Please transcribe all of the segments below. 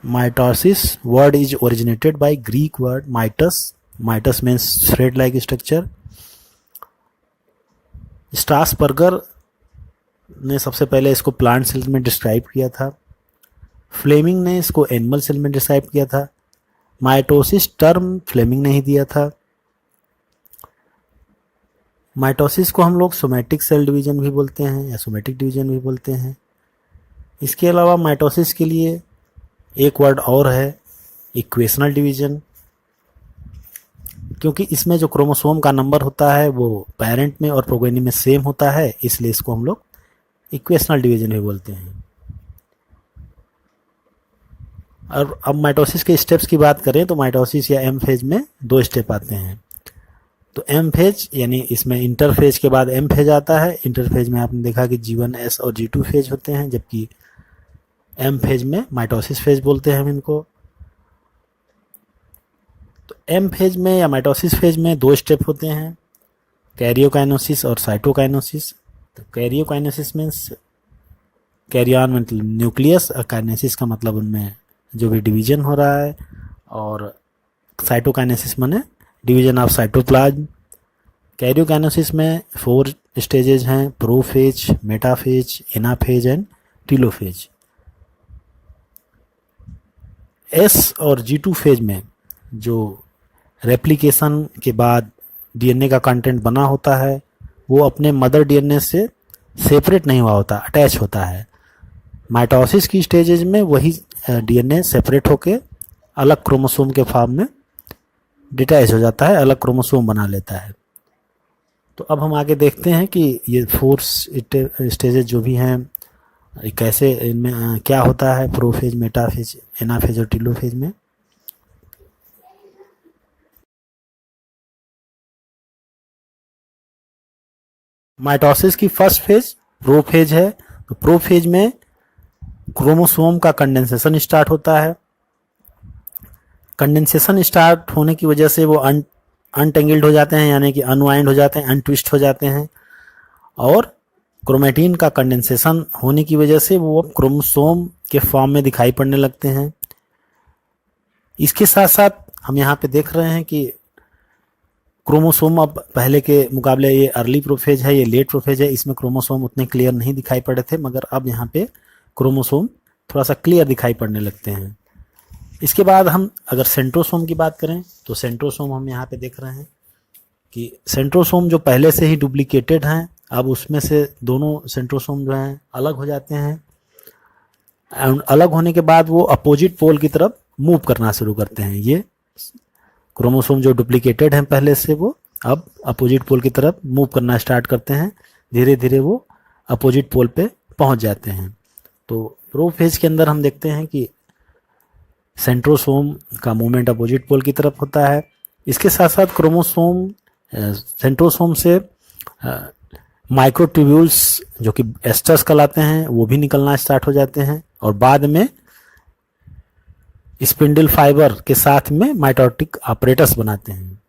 Mitosis word is originated by Greek word mitos. Mitos means thread-like structure. Strasburger ने सबसे पहले इसको plant cell में डिस्क्राइब किया था. फ्लेमिंग ने इसको एनिमल सेल में डिस्क्राइब किया था. माइटोसिस टर्म फ्लेमिंग ने ही दिया था. माइटोसिस को हम लोग सोमैटिक सेल डिवीजन भी बोलते हैं या सोमैटिक डिवीजन भी बोलते हैं. इसके अलावा माइटोसिस के लिए एक वर्ड और है, इक्वेशनल डिवीजन, क्योंकि इसमें जो क्रोमोसोम का नंबर होता है वो पेरेंट में और प्रोगेनी में सेम होता है, इसलिए इसको हम लोग इक्वेशनल डिवीजन भी बोलते हैं. और अब माइटोसिस के स्टेप्स की बात करें तो माइटोसिस या एम फेज में 2 स्टेप आते हैं. तो एम फेज यानी इसमें इंटरफेज के बाद एम फेज आता है. इंटरफेज में आपने देखा कि G1S और G2 फेज होते हैं, जबकि एम फेज में माइटोसिस फेज बोलते हैं हम इनको. तो एम फेज में या माइटोसिस फेज में 2 स्टेप होते हैं, कैरियोकाइनेसिस और साइटोकाइनेसिस. तो कैरियोकाइनेसिस मीन्स कैरियन मतलब न्यूक्लियस, और काइनेसिस का मतलब उनमें जो भी डिवीजन हो रहा है, और साइटोकाइनेसिस माने डिवीजन ऑफ साइटोप्लाज्म. कैरियोकाइनेसिस में 4 स्टेजेज हैं, prophase, metaphase, anaphase and telophase. S और G2 फेज में जो रेप्लिकेशन के बाद डीएनए का कंटेंट बना होता है वो अपने मदर डीएनए से सेपरेट नहीं हुआ होता, अटैच होता है. माइटोसिस की स्टेजेज में वही डीएनए सेपरेट होके अलग क्रोमोसोम के फॉर्म में डिटैच हो जाता है, अलग क्रोमोसोम बना लेता है. तो अब हम आगे देखते हैं कि ये 4 स्टेजेज जो भी हैं कैसे, इनमें क्या होता है प्रोफेज, मेटाफेज, एनाफेज और टीलोफेज में. माइटोसिस की फर्स्ट फेज प्रोफेज है. तो प्रोफेज में क्रोमोसोम का कंडेंसेशन स्टार्ट होता है. कंडेंसेशन स्टार्ट होने की वजह से वो अनटेंगल्ड हो जाते हैं, यानी कि अनवाइंड हो जाते हैं, अनट्विस्ट हो जाते हैं, और क्रोमेटिन का कंडेंसेशन होने की वजह से वो क्रोमोसोम के फॉर्म में दिखाई पड़ने लगते हैं. इसके साथ साथ हम यहाँ पे देख रहे हैं कि क्रोमोसोम अब पहले के मुकाबले, ये अर्ली प्रोफेज है, ये लेट प्रोफेज है, इसमें क्रोमोसोम उतने क्लियर नहीं दिखाई पड़े थे, मगर अब यहाँ पे क्रोमोसोम थोड़ा सा क्लियर दिखाई पड़ने लगते हैं. इसके बाद हम अगर सेंट्रोसोम की बात करें तो सेंट्रोसोम हम यहाँ पे देख रहे हैं कि सेंट्रोसोम जो पहले से ही डुप्लीकेटेड हैं, अब उसमें से दोनों सेंट्रोसोम जो हैं अलग हो जाते हैं. अलग होने के बाद वो अपोजिट पोल की तरफ मूव करना शुरू करते हैं. ये क्रोमोसोम जो डुप्लीकेटेड हैं पहले से, वो अब अपोजिट पोल की तरफ मूव करना स्टार्ट करते हैं. धीरे धीरे वो अपोजिट पोल पे पहुंच जाते हैं. तो प्रोफेज के अंदर हम देखते हैं कि सेंट्रोसोम का मूवमेंट अपोजिट पोल की तरफ होता है. इसके साथ साथ क्रोमोसोम सेंट्रोसोम से माइक्रोट्यूब्यूल्स जो कि एस्टर्स कहलाते हैं वो भी निकलना स्टार्ट हो जाते हैं, और बाद में स्पिंडल फाइबर के साथ में माइटोटिक ऑपरेटस बनाते हैं.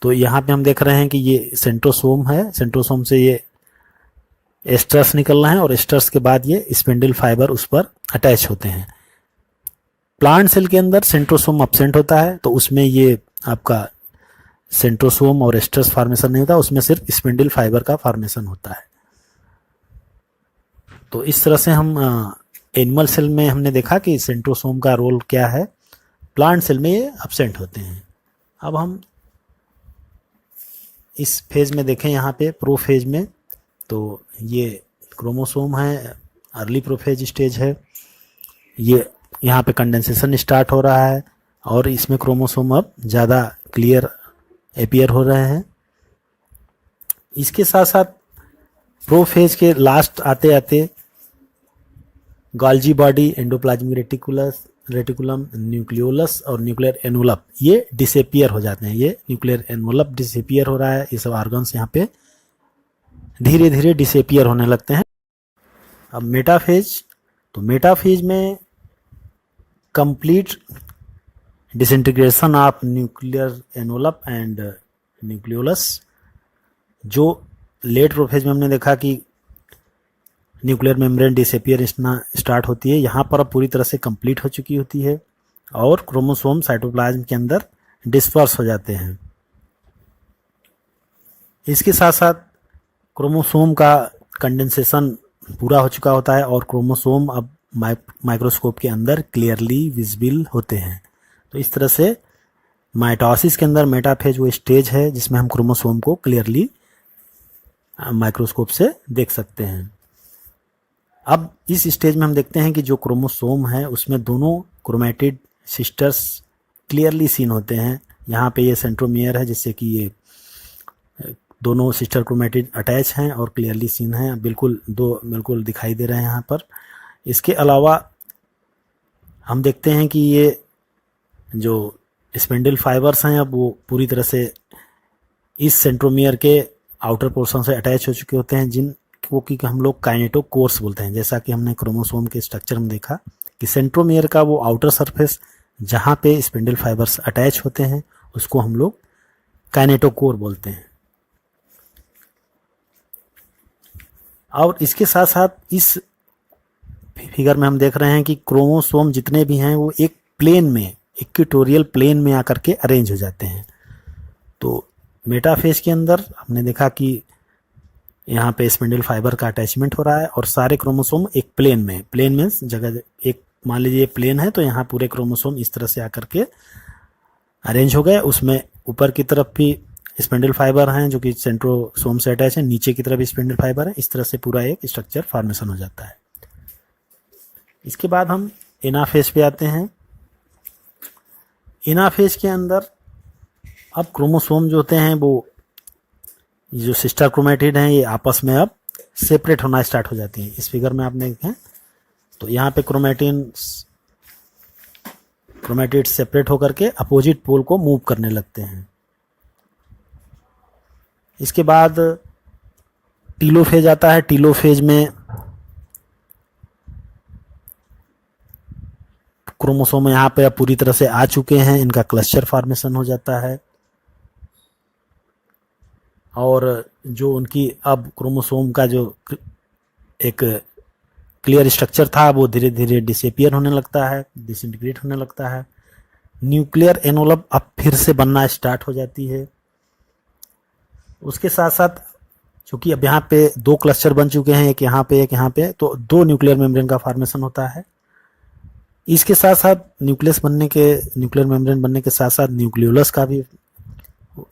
तो यहाँ पे हम देख रहे हैं कि ये सेंट्रोसोम है, सेंट्रोसोम से ये एस्टर्स निकल रहे हैं, और एस्टर्स के बाद ये स्पिंडल फाइबर उस पर अटैच होते हैं. प्लांट सेल के अंदर सेंट्रोसोम एब्सेंट होता है, तो उसमें ये आपका सेंट्रोसोम और एस्टर्स फॉर्मेशन नहीं होता, उसमें सिर्फ स्पिंडल फाइबर का फॉर्मेशन होता है. तो इस तरह से हम एनिमल सेल में हमने देखा कि सेंट्रोसोम का रोल क्या है, प्लांट सेल में ये एब्सेंट होते हैं. अब हम इस फेज में देखें यहाँ पे प्रोफेज में, तो ये क्रोमोसोम है, अर्ली प्रोफेज स्टेज है. ये यहाँ पे कंडेंसेशन स्टार्ट हो रहा है, और इसमें क्रोमोसोम अब ज़्यादा क्लियर अपीयर हो रहे हैं. इसके साथ साथ प्रोफेज के लास्ट आते आते Golgi body, endoplasmic reticulum, nucleolus और न्यूक्लियर एनवलप ये डिसअपियर हो जाते हैं. ये न्यूक्लियर एनवलप डिसअपियर हो रहा है, ये सब ऑर्गन्स यहाँ पे धीरे धीरे डिसअपियर होने लगते हैं. अब मेटाफेज, तो मेटाफेज में complete disintegration of nuclear envelope and nucleolus. जो लेट प्रोफेज में हमने देखा कि न्यूक्लियर मेम्ब्रेन डिसअपियर स्टार्ट होती है, यहाँ पर अब पूरी तरह से कंप्लीट हो चुकी होती है और क्रोमोसोम साइटोप्लाज्म के अंदर डिस्पर्स हो जाते हैं। इसके साथ साथ क्रोमोसोम का कंडेंसेशन पूरा हो चुका होता है और क्रोमोसोम अब माइक्रोस्कोप के अंदर क्लियरली विजिबल होते हैं। तो इस तरह से माइटोसिस के अंदर मेटाफेज वो स्टेज है जिसमें हम क्रोमोसोम को क्लियरली माइक्रोस्कोप से देख सकते हैं। अब इस स्टेज में हम देखते हैं कि जो क्रोमोसोम है उसमें दोनों क्रोमेटिड सिस्टर्स क्लियरली सीन होते हैं। यहाँ पे ये सेंट्रोमियर है जिससे कि ये दोनों सिस्टर क्रोमेटिड अटैच हैं और क्लियरली सीन हैं, बिल्कुल दिखाई दे रहे हैं यहाँ पर। इसके अलावा हम देखते हैं कि ये जो स्पिंडल फाइबर्स हैं अब वो पूरी तरह से इस सेंट्रोमियर के आउटर पोर्शन से अटैच हो चुके होते हैं, जिनको कि हम लोग काइनेटोकोर्स बोलते हैं। जैसा कि हमने क्रोमोसोम के स्ट्रक्चर में देखा कि सेंट्रोमियर का वो आउटर सरफेस जहाँ पे स्पिंडल फाइबर्स अटैच होते हैं उसको हम लोग काइनेटोकोर बोलते हैं। और इसके साथ साथ इस फिगर में हम देख रहे हैं कि क्रोमोसोम जितने भी हैं वो एक प्लेन में, इक्वेटोरियल प्लेन में आकर के अरेंज हो जाते हैं। तो मेटाफेज के अंदर हमने देखा कि यहाँ पे स्पिंडल फाइबर का अटैचमेंट हो रहा है और सारे क्रोमोसोम एक प्लेन में जगह एक मान लीजिए प्लेन है तो यहाँ पूरे क्रोमोसोम इस तरह से आकर के अरेंज हो गए। उसमें ऊपर की तरफ भी स्पिंडल फाइबर हैं जो कि सेंट्रोसोम से अटैच है, नीचे की तरफ स्पिंडल फाइबर है। इस तरह से पूरा एक स्ट्रक्चर फॉर्मेशन हो जाता है। इसके बाद हम एनाफेज पे आते हैं। एनाफेज के अंदर अब क्रोमोसोम जो होते हैं वो जो सिस्टर क्रोमेटिड हैं ये आपस में अब सेपरेट होना स्टार्ट हो जाती हैं। इस फिगर में आपने देखें तो यहाँ पे क्रोमेटिड सेपरेट होकर के अपोजिट पोल को मूव करने लगते हैं। इसके बाद टीलोफेज आता है। टीलोफेज में क्रोमोसोम यहाँ पे अब पूरी तरह से आ चुके हैं, इनका क्लस्टर फॉर्मेशन हो जाता है और जो उनकी अब क्रोमोसोम का जो एक क्लियर स्ट्रक्चर था वो धीरे धीरे डिसअपियर होने लगता है, डिसइंटीग्रेट होने लगता है। न्यूक्लियर एनवलप अब फिर से बनना स्टार्ट हो जाती है। उसके साथ साथ चूंकि अब यहाँ पे दो क्लस्टर बन चुके हैं, एक यहाँ पे, तो दो न्यूक्लियर मेम्ब्रेन का फॉर्मेशन होता है। इसके साथ साथ न्यूक्लियर मेम्ब्रेन बनने के साथ साथ न्यूक्लियोलस का भी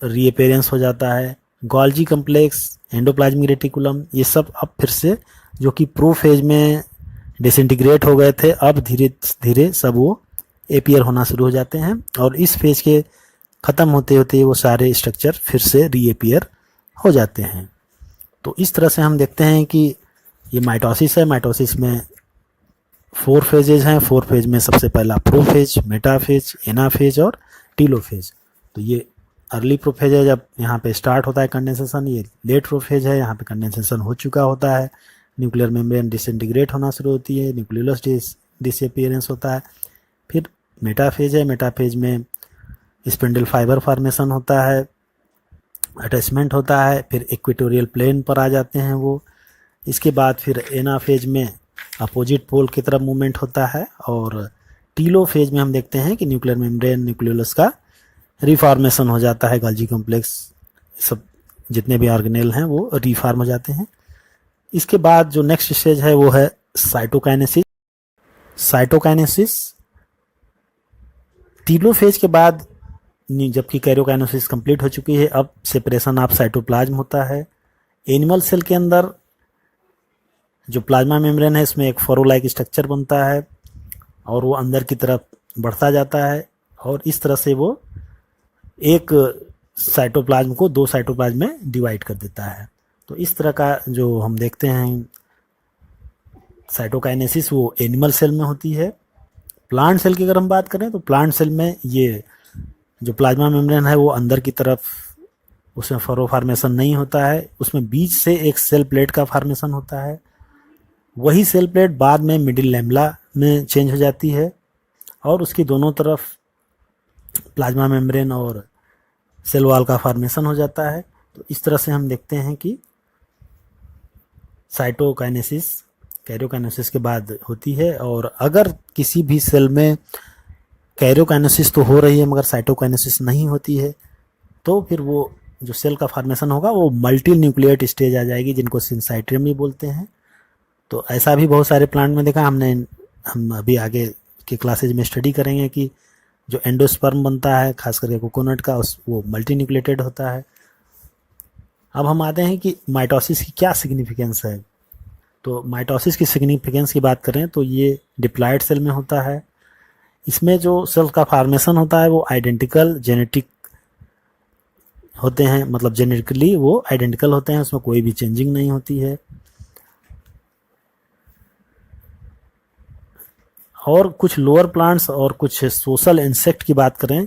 रीअपेयरेंस हो जाता है। गोल्जी कम्प्लेक्स, एंडोप्लाज्मिक रेटिकुलम, ये सब अब फिर से जो कि प्रोफेज में डिसइंटीग्रेट हो गए थे अब धीरे धीरे सब वो एपियर होना शुरू हो जाते हैं और इस फेज के ख़त्म होते होते वो सारे स्ट्रक्चर फिर से रीअपियर हो जाते हैं। तो इस तरह से हम देखते हैं कि ये माइटोसिस है। माइटोसिस में 4 फेजेज हैं। 4 फेज में सबसे पहला प्रोफेज, मेटाफेज, एनाफेज और टीलोफेज। तो ये अर्ली प्रोफेज है जब यहाँ पे स्टार्ट होता है कंडेंसेशन। ये लेट प्रोफेज है, यहाँ पे कंडेंसेशन हो चुका होता है, न्यूक्लियर मेम्ब्रेन डिसइंटीग्रेट होना शुरू होती है, न्यूक्लियोलस डिसअपियरेंस होता है। फिर मेटाफेज है। मेटाफेज में स्पिंडल फाइबर फॉर्मेशन होता है, अटैचमेंट होता है, फिर इक्वेटोरियल प्लेन पर आ जाते हैं वो। इसके बाद फिर एनाफेज में अपोजिट पोल की तरफ मूवमेंट होता है और टीलोफेज में हम देखते हैं कि न्यूक्लियर मेम्ब्रेन, न्यूक्लियोलस का रिफॉर्मेशन हो जाता है। गोल्जी कॉम्प्लेक्स, सब जितने भी ऑर्गेनेल हैं वो रिफॉर्म हो जाते हैं। इसके बाद जो नेक्स्ट स्टेज है वो है साइटोकाइनेसिस। साइटोकाइनेसिस टीलोफेज के बाद जबकि कैरियोकाइनेसिस कंप्लीट हो चुकी है, अब सेपरेशन ऑफ साइटोप्लाज्म होता है। एनिमल सेल के अंदर जो प्लाज्मा मेम्ब्रेन है इसमें एक फरो लाइक स्ट्रक्चर बनता है और वो अंदर की तरफ बढ़ता जाता है और इस तरह से वो एक साइटोप्लाज्म को 2 साइटोप्लाज्म में डिवाइड कर देता है। तो इस तरह का जो हम देखते हैं साइटोकाइनेसिस वो एनिमल सेल में होती है। प्लांट सेल की अगर हम बात करें तो प्लांट सेल में ये जो प्लाज्मा मेम्ब्रेन है वो अंदर की तरफ, उसमें फरो फॉर्मेशन नहीं होता है, उसमें बीच से एक सेल प्लेट का फॉर्मेशन होता है। वही सेल प्लेट बाद में मिडिल लैमेला में चेंज हो जाती है और उसकी दोनों तरफ प्लाज्मा मेम्ब्रेन और सेल वॉल का फॉर्मेशन हो जाता है। तो इस तरह से हम देखते हैं कि साइटोकाइनेसिस कैरियोकाइनेसिस के बाद होती है। और अगर किसी भी सेल में कैरियोकाइनेसिस तो हो रही है मगर साइटोकाइनेसिस नहीं होती है, तो फिर वो जो सेल का फॉर्मेशन होगा वो मल्टी न्यूक्लिएट स्टेज आ जाएगी, जिनको सिंसाइट्रियम भी बोलते हैं। तो ऐसा भी बहुत सारे प्लांट में देखा हमने। हम अभी आगे के क्लासेज में स्टडी करेंगे कि जो एंडोस्पर्म बनता है खास करके कोकोनट का, उस वो मल्टी न्यूक्लिएटेड होता है। अब हम आते हैं कि माइटोसिस की क्या सिग्निफिकेंस है। तो माइटोसिस की सिग्निफिकेंस की बात करें तो ये डिप्लॉयड सेल में होता है। इसमें जो सेल का फॉर्मेशन होता है वो आइडेंटिकल जेनेटिक होते हैं, मतलब जेनेटिकली वो आइडेंटिकल होते हैं, उसमें कोई भी चेंजिंग नहीं होती है। और कुछ लोअर प्लांट्स और कुछ सोशल इंसेक्ट की बात करें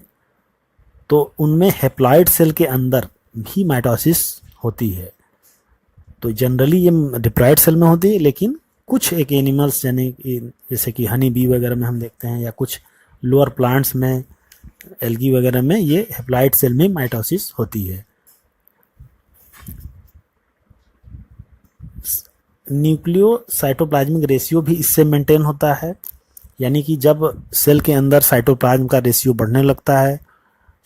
तो उनमें हेप्लॉइड सेल के अंदर भी माइटोसिस होती है। तो जनरली ये डिप्लॉयड सेल में होती है, लेकिन कुछ एक एनिमल्स यानी जैसे कि हनी बी वगैरह में हम देखते हैं, या कुछ लोअर प्लांट्स में, एल्गी वगैरह में, ये हेप्लॉइड सेल में माइटोसिस होती है। न्यूक्लियो साइटोप्लाज्मिक रेशियो भी इससे मेंटेन होता है, यानी कि जब सेल के अंदर साइटोप्लाज्म का रेशियो बढ़ने लगता है,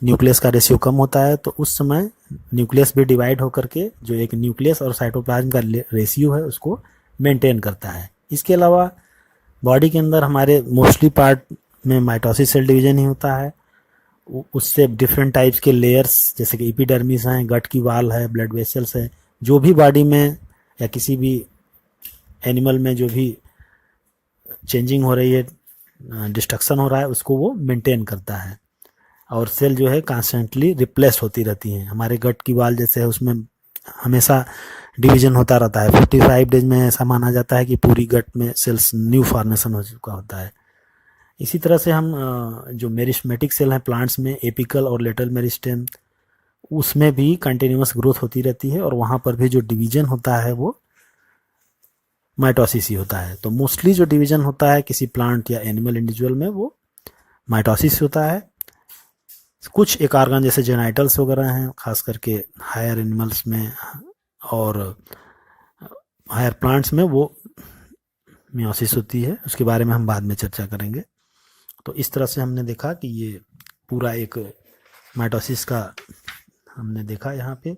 न्यूक्लियस का रेशियो कम होता है, तो उस समय न्यूक्लियस भी डिवाइड होकर के जो एक न्यूक्लियस और साइटोप्लाज्म का रेशियो है उसको मेंटेन करता है। इसके अलावा बॉडी के अंदर हमारे मोस्टली पार्ट में माइटोसिस सेल डिवीजन ही होता है। उससे डिफरेंट टाइप्स के लेयर्स जैसे कि एपिडर्मिस हैं, गट की वाल है, ब्लड वेसल्स है, जो भी बॉडी में या किसी भी एनिमल में जो भी चेंजिंग हो रही है, डिस्ट्रक्शन हो रहा है, उसको वो मेंटेन करता है। और सेल जो है कॉन्स्टेंटली रिप्लेस होती रहती हैं। हमारे गट की वाल जैसे है उसमें हमेशा डिवीजन होता रहता है। 55 डेज में ऐसा माना जाता है कि पूरी गट में सेल्स न्यू फॉर्मेशन हो चुका होता है। इसी तरह से हम जो मेरिस्टेमेटिक सेल हैं प्लांट्स में, एपिकल और लेटरल मेरिस्टेम, उसमें भी कंटिन्यूअस ग्रोथ होती रहती है और वहाँ पर भी जो डिवीजन होता है वो माइटोसिस ही होता है। तो मोस्टली जो डिवीजन होता है किसी प्लांट या एनिमल इंडिविजुअल में वो माइटोसिस होता है। कुछ एक ऑर्गन जैसे जेनाइटल्स वगैरह हैं खास करके हायर एनिमल्स में और हायर प्लांट्स में वो मियोसिस होती है, उसके बारे में हम बाद में चर्चा करेंगे। तो इस तरह से हमने देखा कि ये पूरा एक माइटोसिस का हमने देखा यहाँ पे।